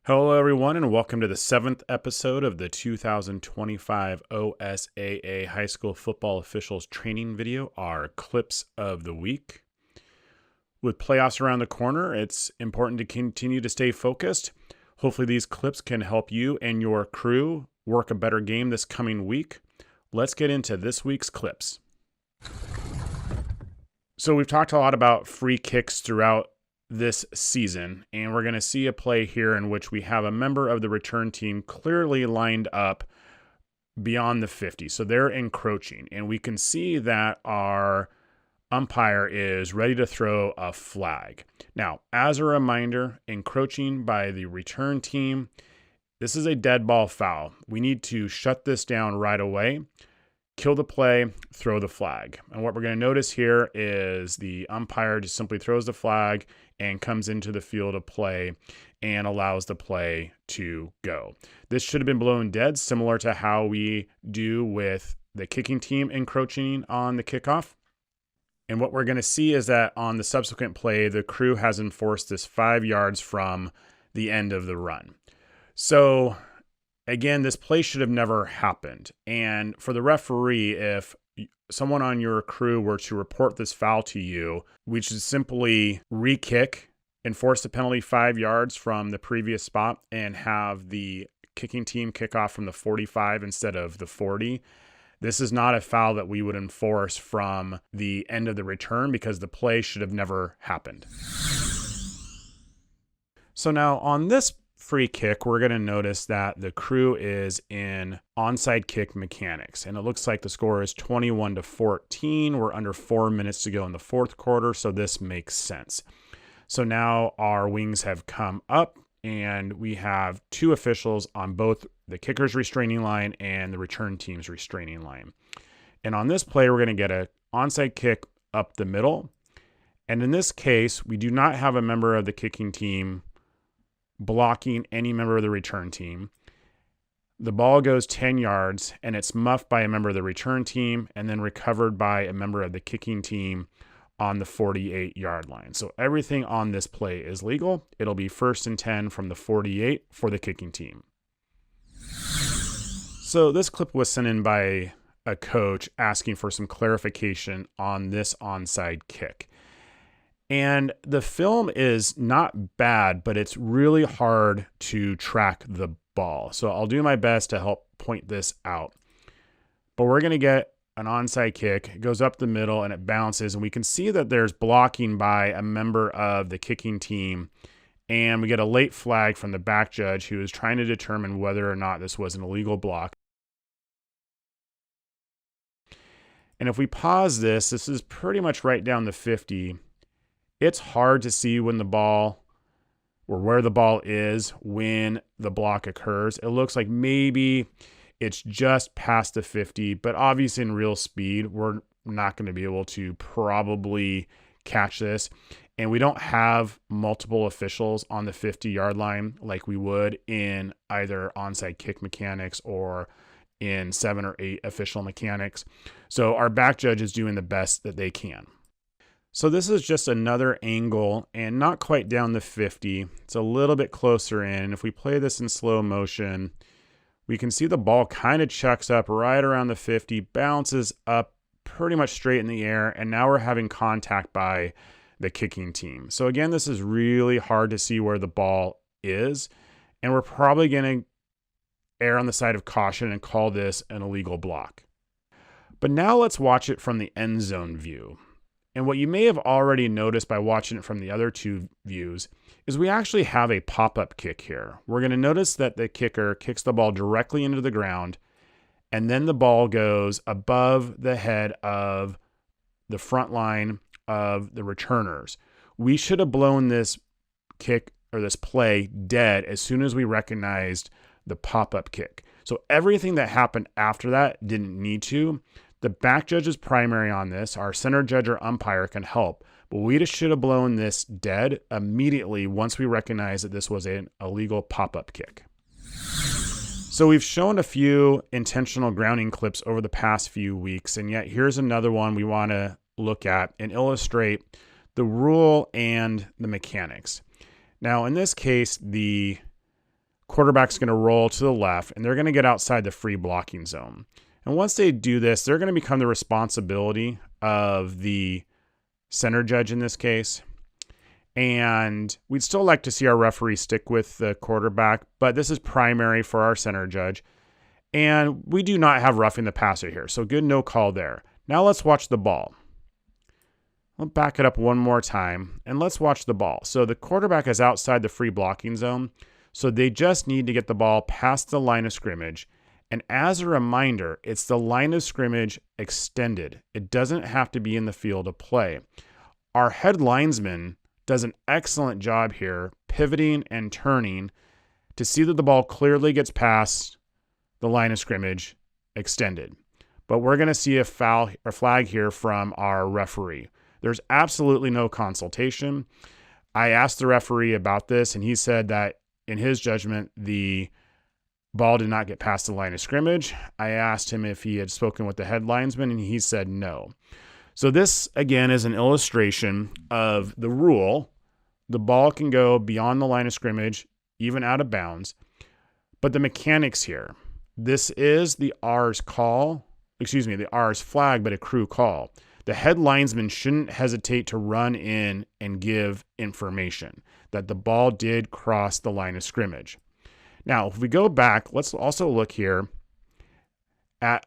Hello, everyone, and welcome to the 7th episode of the 2025 OSAA High School Football Officials Training video, our Clips of the Week. With playoffs around the corner, it's important to continue to stay focused. Hopefully these clips can help you and your crew work a better game this coming week. Let's get into this week's clips. So we've talked a lot about free kicks throughout this season, and we're going to see a play here in which we have a member of the return team clearly lined up beyond the 50. So they're encroaching, and we can see that our umpire is ready to throw a flag. Now, as a reminder, encroaching by the return team, this is a dead ball foul. We need to shut this down right away, kill the play, throw the flag. And what we're going to notice here is the umpire just simply throws the flag and comes into the field of play and allows the play to go. This should have been blown dead, similar to how we do with the kicking team encroaching on the kickoff. And what we're going to see is that on the subsequent play, the crew has enforced this 5 yards from the end of the run. So again, this play should have never happened. And for the referee, if someone on your crew were to report this foul to you, we should simply re-kick, enforce the penalty 5 yards from the previous spot, and have the kicking team kick off from the 45 instead of the 40. This is not a foul that we would enforce from the end of the return because the play should have never happened. So now on this free kick, we're going to notice that the crew is in onside kick mechanics, and it looks like the score is 21-14. We're under 4 minutes to go in the fourth quarter, so this makes sense. So now our wings have come up, and we have 2 officials on both the kicker's restraining line and the return team's restraining line. And on this play, we're going to get an onside kick up the middle. And in this case, we do not have a member of the kicking team blocking any member of the return team. The ball goes 10 yards and it's muffed by a member of the return team and then recovered by a member of the kicking team on the 48-yard line. So everything on this play is legal. It'll be 1st and 10 from the 48 for the kicking team. So this clip was sent in by a coach asking for some clarification on this onside kick. And the film is not bad, but it's really hard to track the ball. So I'll do my best to help point this out. But we're going to get an onside kick. It goes up the middle and it bounces. And we can see that there's blocking by a member of the kicking team. And we get a late flag from the back judge who is trying to determine whether or not this was an illegal block. And if we pause this, this is pretty much right down the 50. It's hard to see when the ball or where the ball is when the block occurs. It looks like maybe it's just past the 50, but obviously in real speed, we're not going to be able to probably catch this. And we don't have multiple officials on the 50-yard line like we would in either onside kick mechanics or in 7 or 8 official mechanics. So our back judge is doing the best that they can. So this is just another angle and not quite down the 50. It's a little bit closer in. If we play this in slow motion, we can see the ball kind of chucks up right around the 50, bounces up pretty much straight in the air, and now we're having contact by the kicking team. So again, this is really hard to see where the ball is, and we're probably going to err on the side of caution and call this an illegal block. But now let's watch it from the end zone view. And what you may have already noticed by watching it from the other 2 views is we actually have a pop-up kick here. We're going to notice that the kicker kicks the ball directly into the ground, and then the ball goes above the head of the front line of the returners. We should have blown this kick or this play dead as soon as we recognized the pop-up kick. So everything that happened after that didn't need to. The back judge is primary on this. Our center judge or umpire can help, but we just should have blown this dead immediately once we recognize that this was an illegal pop-up kick. So we've shown a few intentional grounding clips over the past few weeks, and yet here's another one we want to look at and illustrate the rule and the mechanics. Now, in this case, the quarterback's going to roll to the left, and they're going to get outside the free blocking zone. And once they do this, they're going to become the responsibility of the center judge in this case. And we'd still like to see our referee stick with the quarterback, but this is primary for our center judge. And we do not have roughing the passer here, so good no call there. Now let's watch the ball. I'll back it up one more time, and let's watch the ball. So the quarterback is outside the free blocking zone, so they just need to get the ball past the line of scrimmage. And as a reminder, it's the line of scrimmage extended. It doesn't have to be in the field of play. Our head linesman does an excellent job here, pivoting and turning to see that the ball clearly gets past the line of scrimmage extended. But we're going to see a foul or flag here from our referee. There's absolutely no consultation. I asked the referee about this, and he said that in his judgment, the ball did not get past the line of scrimmage. I asked him if he had spoken with the head linesman, and he said no. So this, again, is an illustration of the rule. The ball can go beyond the line of scrimmage, even out of bounds. But the mechanics here, this is the R's flag, but a crew call. The head linesman shouldn't hesitate to run in and give information that the ball did cross the line of scrimmage. Now, if we go back, let's also look here at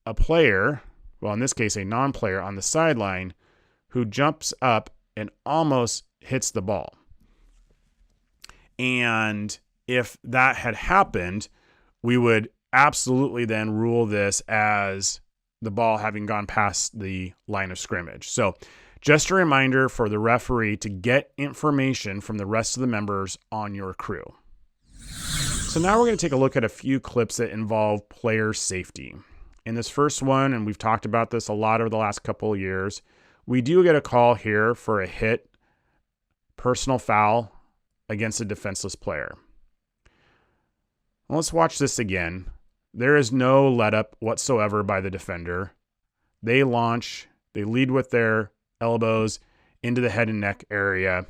a player, well, in this case, a non-player on the sideline who jumps up and almost hits the ball. And if that had happened, we would absolutely then rule this as the ball having gone past the line of scrimmage. So just a reminder for the referee to get information from the rest of the members on your crew. So now we're going to take a look at a few clips that involve player safety. In this first one, and we've talked about this a lot over the last couple of years, we do get a call here for a hit, personal foul against a defenseless player. Well, let's watch this again. There is no let up whatsoever by the defender. They launch, they lead with their elbows into the head and neck area.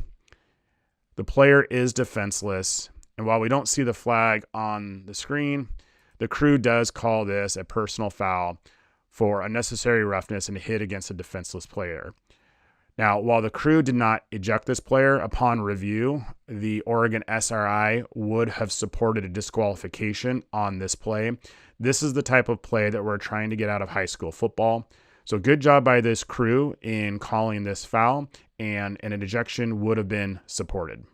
The player is defenseless. And while we don't see the flag on the screen, the crew does call this a personal foul for unnecessary roughness and a hit against a defenseless player. Now, while the crew did not eject this player, upon review, the Oregon SRI would have supported a disqualification on this play. This is the type of play that we're trying to get out of high school football. So good job by this crew in calling this foul, and an ejection would have been supported.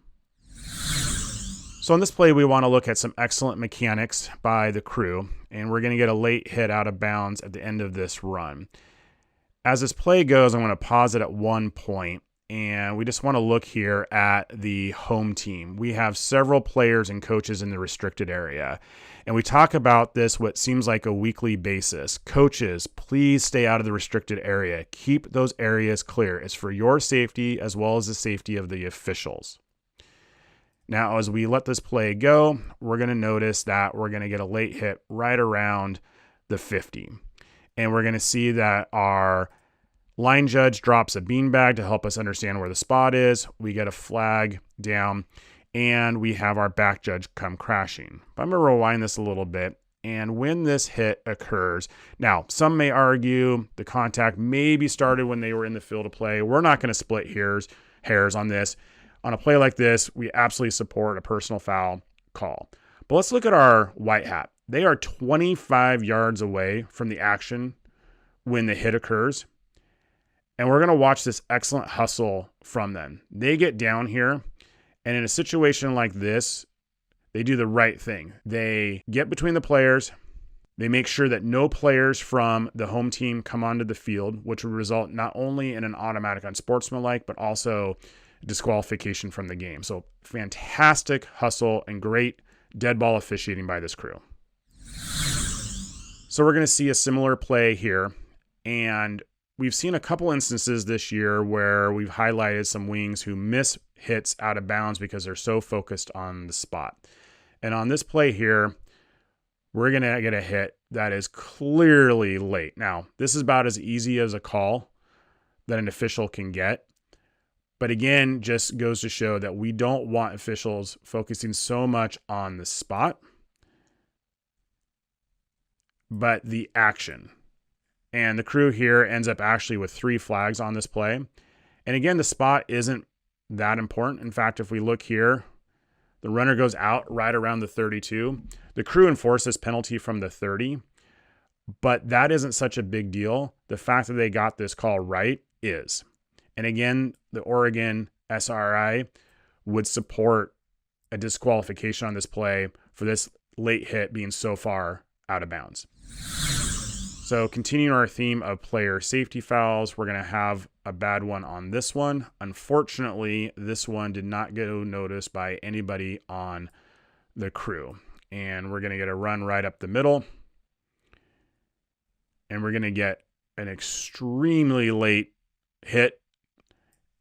So on this play, we want to look at some excellent mechanics by the crew, and we're going to get a late hit out of bounds at the end of this run. As this play goes, I'm going to pause it at one point, and we just want to look here at the home team. We have several players and coaches in the restricted area, and we talk about this what seems like a weekly basis. Coaches, please stay out of the restricted area. Keep those areas clear. It's for your safety as well as the safety of the officials. Now, as we let this play go, we're going to notice that we're going to get a late hit right around the 50. And we're going to see that our line judge drops a beanbag to help us understand where the spot is. We get a flag down, and we have our back judge come crashing. But I'm going to rewind this a little bit. And when this hit occurs, now some may argue the contact maybe started when they were in the field of play. We're not going to split hairs on this. On a play like this, we absolutely support a personal foul call. But let's look at our white hat. They are 25 yards away from the action when the hit occurs. And we're going to watch this excellent hustle from them. They get down here, and in a situation like this, they do the right thing. They get between the players. They make sure that no players from the home team come onto the field, which would result not only in an automatic unsportsmanlike, but also disqualification from the game. So fantastic hustle and great dead ball officiating by this crew. So we're going to see a similar play here, and we've seen a couple instances this year where we've highlighted some wings who miss hits out of bounds because they're so focused on the spot. And on this play here, we're going to get a hit that is clearly late. Now, this is about as easy as a call that an official can get, But again, just goes to show that we don't want officials focusing so much on the spot, but the action. And the crew here ends up actually with 3 flags on this play. And again, the spot isn't that important. In fact, if we look here, the runner goes out right around the 32. The crew enforces penalty from the 30, but that isn't such a big deal. The fact that they got this call right is. And again, the Oregon SRI would support a disqualification on this play for this late hit being so far out of bounds. So continuing our theme of player safety fouls, we're going to have a bad one on this one. Unfortunately, this one did not go noticed by anybody on the crew. And we're going to get a run right up the middle. And we're going to get an extremely late hit.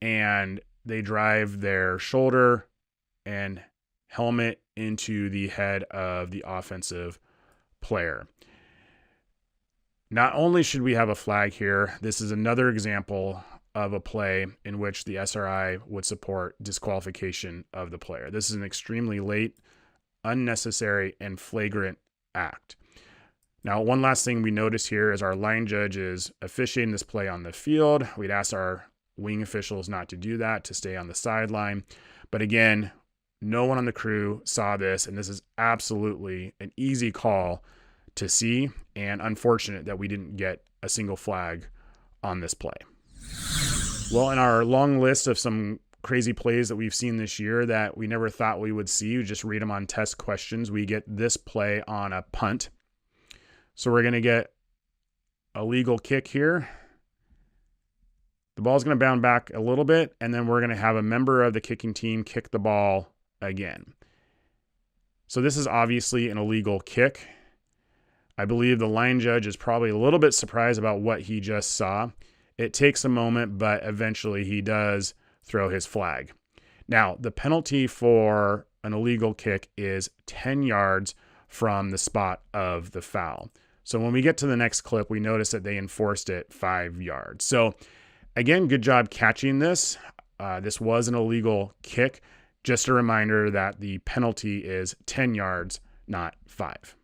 And they drive their shoulder and helmet into the head of the offensive player. Not only should we have a flag here, this is another example of a play in which the SRI would support disqualification of the player. This is an extremely late, unnecessary, and flagrant act. Now, one last thing we notice here is our line judge is officiating this play on the field. We'd ask our wing officials not to do that, to stay on the sideline. But again, no one on the crew saw this, and this is absolutely an easy call to see, and unfortunate that we didn't get a single flag on this play. Well, in our long list of some crazy plays that we've seen this year that we never thought we would see, you just read them on test questions, we get this play on a punt. So we're going to get a legal kick here. The ball's going to bound back a little bit, and then we're going to have a member of the kicking team kick the ball again. So this is obviously an illegal kick. I believe the line judge is probably a little bit surprised about what he just saw. It takes a moment, but eventually he does throw his flag. Now, the penalty for an illegal kick is 10 yards from the spot of the foul. So when we get to the next clip, we notice that they enforced it 5 yards. So again, good job catching this. This was an illegal kick. Just a reminder that the penalty is 10 yards, not 5.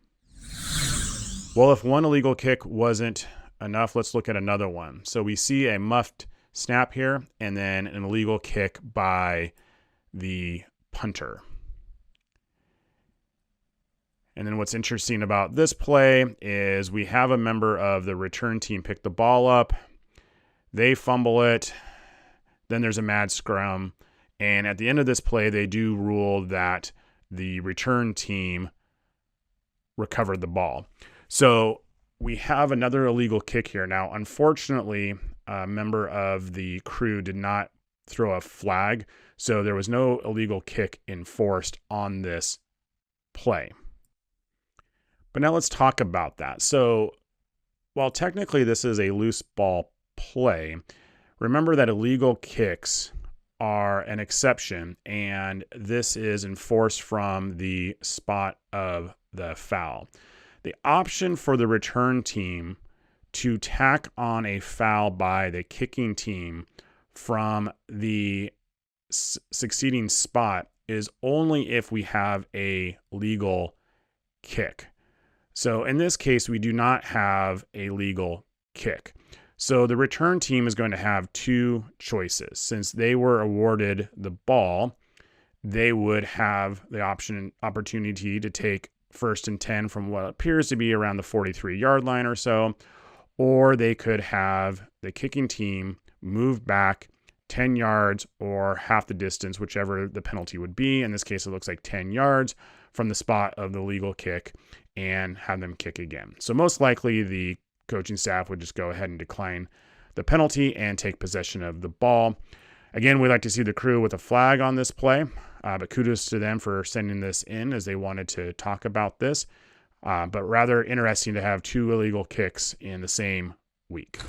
Well, if one illegal kick wasn't enough, let's look at another one. So we see a muffed snap here and then an illegal kick by the punter. And then what's interesting about this play is we have a member of the return team pick the ball up. They fumble it. Then there's a mad scrum. And at the end of this play, they do rule that the return team recovered the ball. So we have another illegal kick here. Now, unfortunately, a member of the crew did not throw a flag, so there was no illegal kick enforced on this play. But now let's talk about that. So while technically this is a loose ball play, remember that illegal kicks are an exception, and this is enforced from the spot of the foul. The option for the return team to tack on a foul by the kicking team from the succeeding spot is only if we have a legal kick. So in this case, we do not have a legal kick. So the return team is going to have 2 choices. Since they were awarded the ball, they would have the opportunity to take 1st and 10 from what appears to be around the 43-yard line or so, or they could have the kicking team move back 10 yards or half the distance, whichever the penalty would be. In this case, it looks like 10 yards from the spot of the legal kick and have them kick again. So most likely the coaching staff would just go ahead and decline the penalty and take possession of the ball. Again, we'd like to see the crew with a flag on this play, but kudos to them for sending this in as they wanted to talk about this. But rather interesting to have 2 illegal kicks in the same week.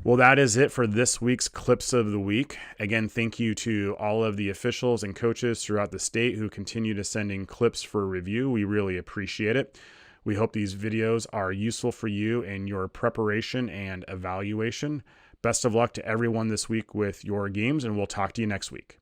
Well, that is it for this week's Clips of the Week. Again, thank you to all of the officials and coaches throughout the state who continue to send in clips for review. We really appreciate it. We hope these videos are useful for you in your preparation and evaluation. Best of luck to everyone this week with your games, and we'll talk to you next week.